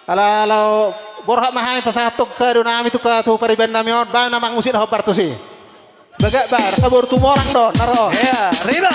Kalau borhak mahai pasatok ke dunami tu ka tu pariban namion ba namang musin hobar tu si. Bagak bar kabur tu orang do naro. Ya, riba.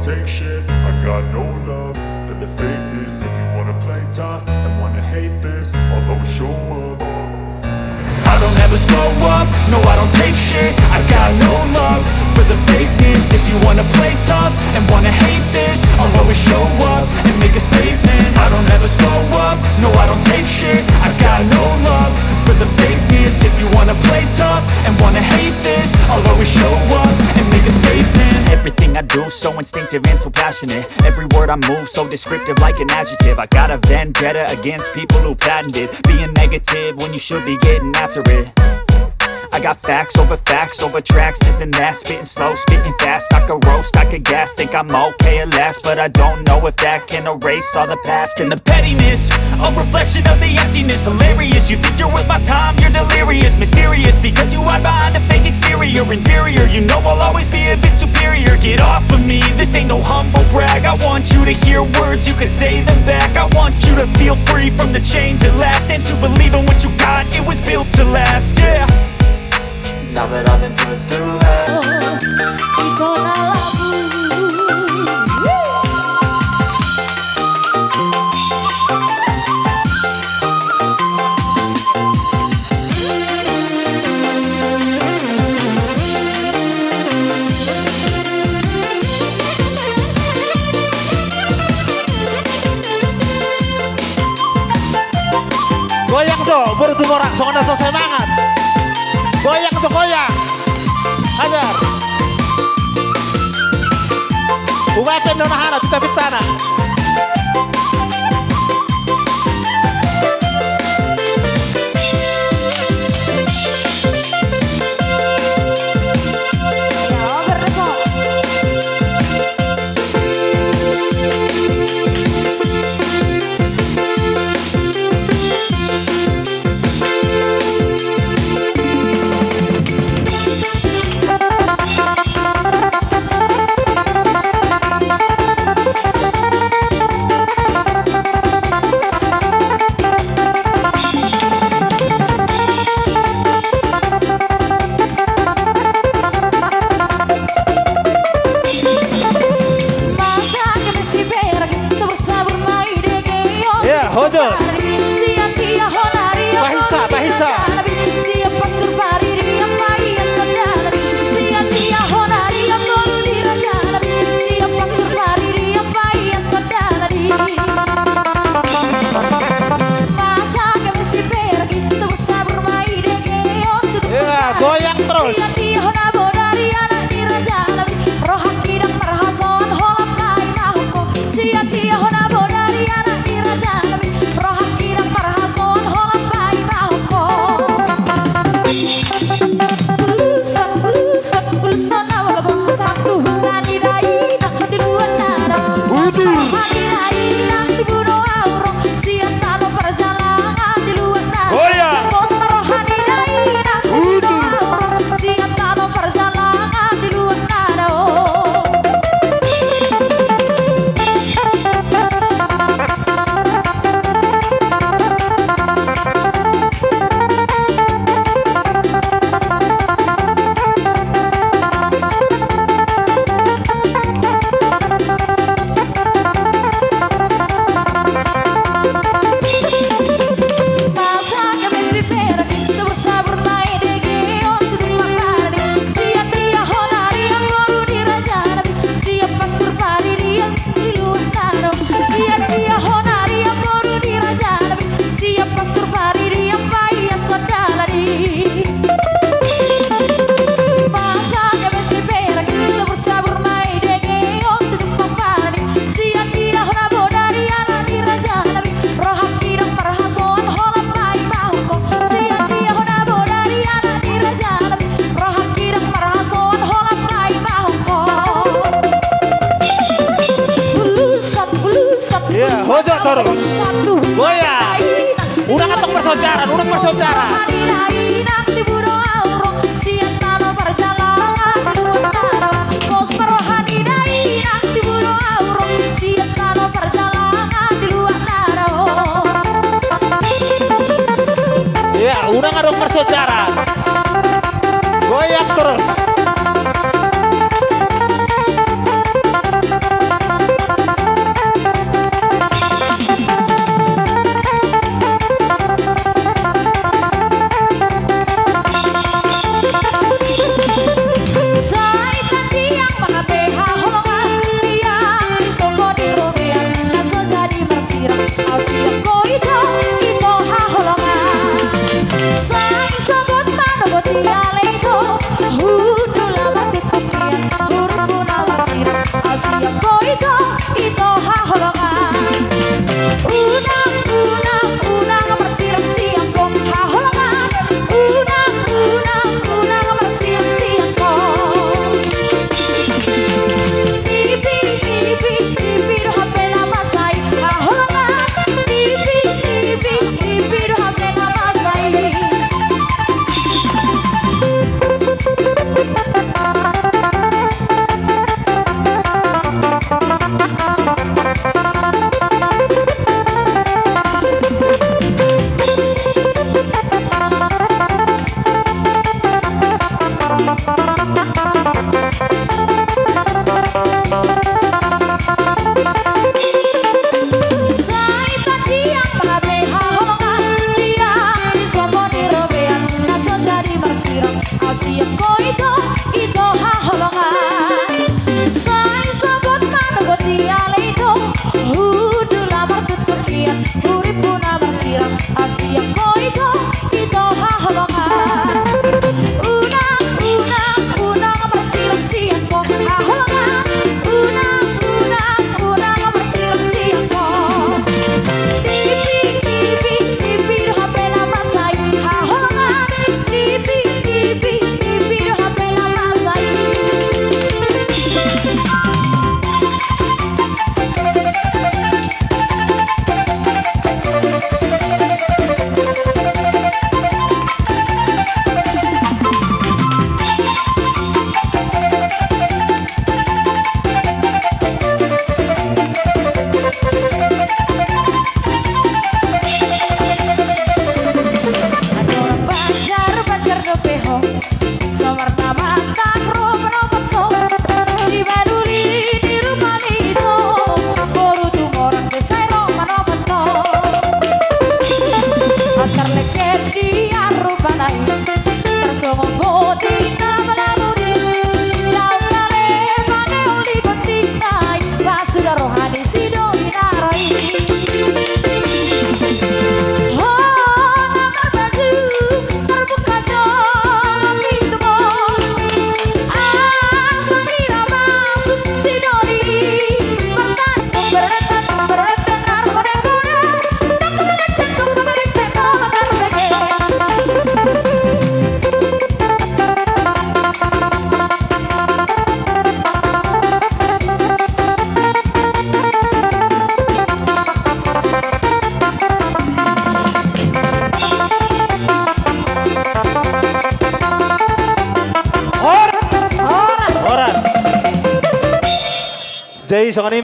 Take shit, I got no love for the fakeness. If you wanna play tough and wanna hate this, I'll always show up. I don't ever slow up, no I don't take shit. I got no love for the fakeness. If you wanna play tough and wanna hate this, I'll always show up and make a statement. I don't ever slow up, no I don't take shit. I got no love for the fakeness. If you wanna play tough and wanna hate this, I'll always show up and make a statement. Everything I do so instinctive and so passionate. Every word I move so descriptive like an adjective. I got a vendetta against people who patented being negative when you should be getting after it. I got facts over tracks, this and that. Spitting slow, spitting fast. I could roast, I could gas. Think I'm okay at last, but I don't know if that can erase all the past. And the pettiness, a reflection of the emptiness. Hilarious, you think you're worth my time, you're delirious. Mysterious, because you hide behind a fake exterior. Inferior, you know I'll always be a bit superior. Get off of me, this ain't no humble brag. I want you to hear words, you can say them back. I want you to feel free from the chains at last, and to believe in what you got, it was built to last, yeah. Now that I've been put through hell, Goyang do, baru tu orang songan atau semangat. Goyang do goyang. Hajar. Uwapen do nahana pita-pitana. Iya, hojok terus. Goyang. Udah ketok bersaudara, udah bersaudara. Iya, udah ngaduk bersaudara. Goyang terus. Jai songan